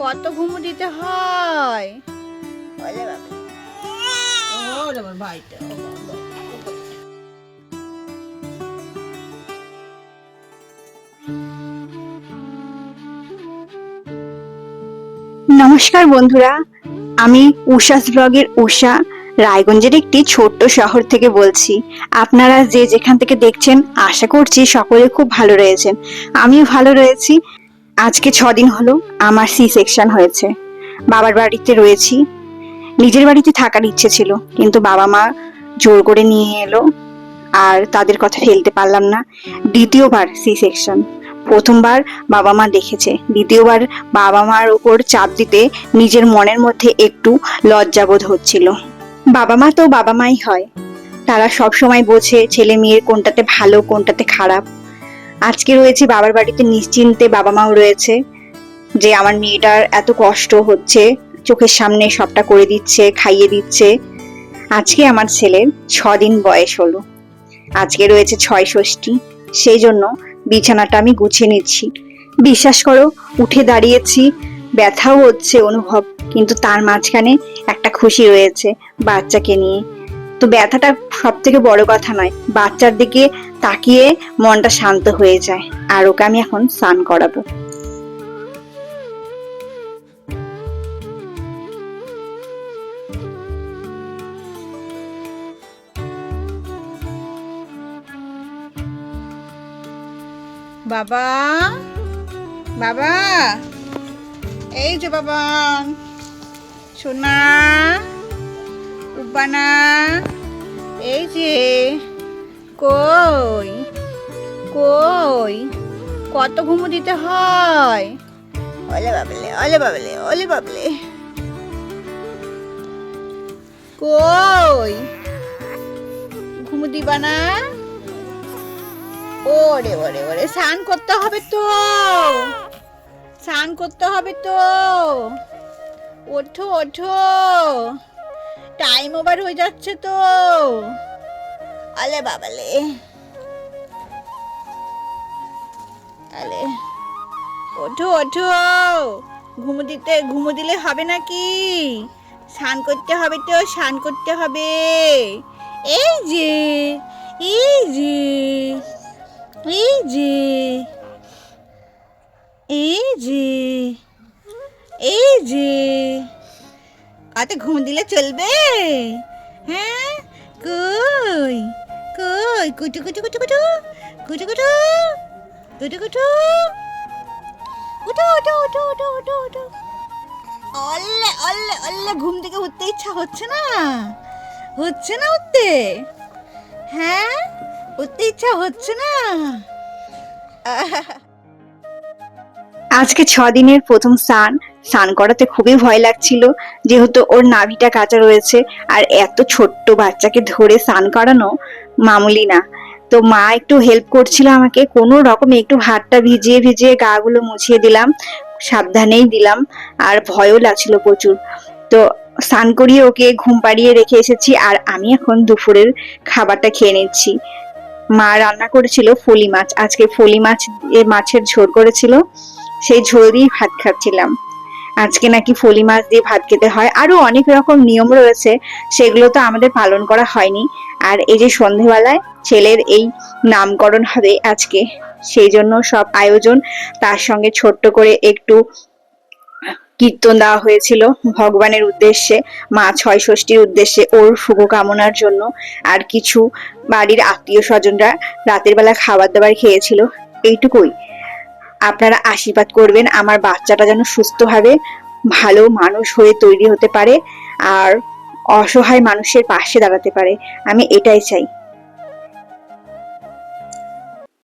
কত ঘুমো দিতে হয়। ওলে বাবা, ওরে আমার ভাইটা। নমস্কার বন্ধুরা, আমি উষাস ব্লগের উষা রায়গঞ্জের একটি ছোট্ট শহর থেকে বলছি। আপনারা যে যেখান থেকে দেখছেন আশা করছি সকলে খুব ভালো রয়েছেন। আমিও ভালো রয়েছি। আজকে 6 দিন হলো আমার সি সেকশন হয়েছে। বাবার বাড়িতে রয়েছি। নিজের বাড়িতে থাকার ইচ্ছে ছিল, কিন্তু বাবা মা জোর করে নিয়ে এলো আর তাদের কথা ফেলতে পারলাম না। দ্বিতীয়বার সি সেকশন। প্রথমবার বাবা মা দেখেছে, দ্বিতীয়বার বাবা মার উপর চাপ দিতে নিজের মনের মধ্যে একটু লজ্জাবোধ হচ্ছিল। বাবা মা তো বাবা মাই হয়, তারা সব সময় বোঝে ছেলে মেয়ের কোনটাতে ভালো কোনটাতে খারাপ। আজকে রয়েছে বাবার বাড়িতে, নিশ্চিন্তে বাবা মাও রয়েছে যে আমার মেয়েটার এত কষ্ট হচ্ছে, চোখের সামনে সবটা করে দিচ্ছে, খাইয়ে দিচ্ছে। আজকে আমার ছেলের 6 দিন বয়স হলো। আজকে রয়েছে 6ষষ্ঠী, সেই জন্য বিছানাটা আমি গুছিয়ে নিচ্ছি। বিশ্বাস করো, উঠে দাঁড়িয়েছি, ব্যথাও হচ্ছে অনুভব, কিন্তু তার মাঝখানে একটা খুশি রয়েছে বাচ্চাকে নিয়ে। তো ব্যথাটা সব থেকে বড় কথা নয়, বাচ্চার দিকে তাকিয়ে মনটা শান্ত হয়ে যায়। আর ওকে আমি এখন স্নান করাবো। বাবা, বাবা, এই যে বাবা, সোনা, উপানা, এই যে, কই কই, কত ঘুমো দিতে হয়। ওলে বাবলে, ওলে বাবলে, ওলে বাবলে, কই ঘুমো দিবা না? ওরে ওরে ওরে, স্নান করতে হবে তো, স্নান করতে হবে তো। ওঠো ওঠো, টাইম ওভার হয়ে যাচ্ছে তো। আলে বাবালে, আলে, ওঠো ওঠো, ঘুমো দিলে হবে নাকি? স্নান করতে হবে তো, স্নান করতে হবে। এই যে, এই যে, এই যে, এই যে, এই যে, কত ঘুম দিলে চলবে? হ্যাঁ, কই কই, কুটু কুটু কুটু কুটু, কুটু কুটু কুটু কুটু, উঠো উঠো উঠো উঠো উঠো উঠো। অল্লে অল্লে অল্লে, ঘুম থেকে উঠতে ইচ্ছা হচ্ছে না? হচ্ছে না উঠতে? হ্যাঁ, উঠতে ইচ্ছা হচ্ছে না? আজকে 6 দিনের প্রথম স্নান করাতে খুবই ভয় লাগছিল, যেহেতু ওর নাভিটা কাঁচা রয়েছে। আর এত ছোট্ট বাচ্চাকে ধরে স্নান করানো মামুলি না। তো মা একটু হেল্প করছিল আমাকে, কোনো রকমে একটু হাতটা ভিজিয়ে ভিজিয়ে গা গুলো মুছিয়ে দিলাম, সাবধানেই দিলাম। আর ভয়ও লাগছিল প্রচুর। তো স্নান করিয়ে ওকে ঘুম পাড়িয়ে রেখে এসেছি, আর আমি এখন দুপুরের খাবারটা খেয়ে নিচ্ছি। মা রান্না করেছিল ফলি মাছ, আজকে ফলি মাছ দিয়ে মাছের ঝোল করেছিল, সেই ঝোল দিয়ে ভাত খাচ্ছিলাম। আজকে নাকি ফলি মাছ দিয়ে ভাত খেতে হয়, আরো অনেক রকম নিয়ম রয়েছে, সেগুলো তো আমাদের পালন করা হয়নি। আর এই যে সন্ধেবেলায় ছেলের এই নামকরণ হবে আজকে, সেই জন্য সব আয়োজন, তার সঙ্গে ছোট্ট করে একটু কীর্তন দেওয়া হয়েছিল ভগবানের উদ্দেশ্যে, মা 6ষষ্ঠীর উদ্দেশ্যে, ওর শুভ কামনার জন্য। আর কিছু বাড়ির আত্মীয় স্বজনরা রাতের বেলা খাবার দাবার খেয়েছিল। এইটুকুই। আপনারা আশীর্বাদ করবেন আমার বাচ্চাটা যেন সুস্থভাবে ভালো মানুষ হয়ে তৈরি হতে পারে আর অসহায় মানুষের পাশে দাঁড়াতে পারে, আমি এটাই চাই।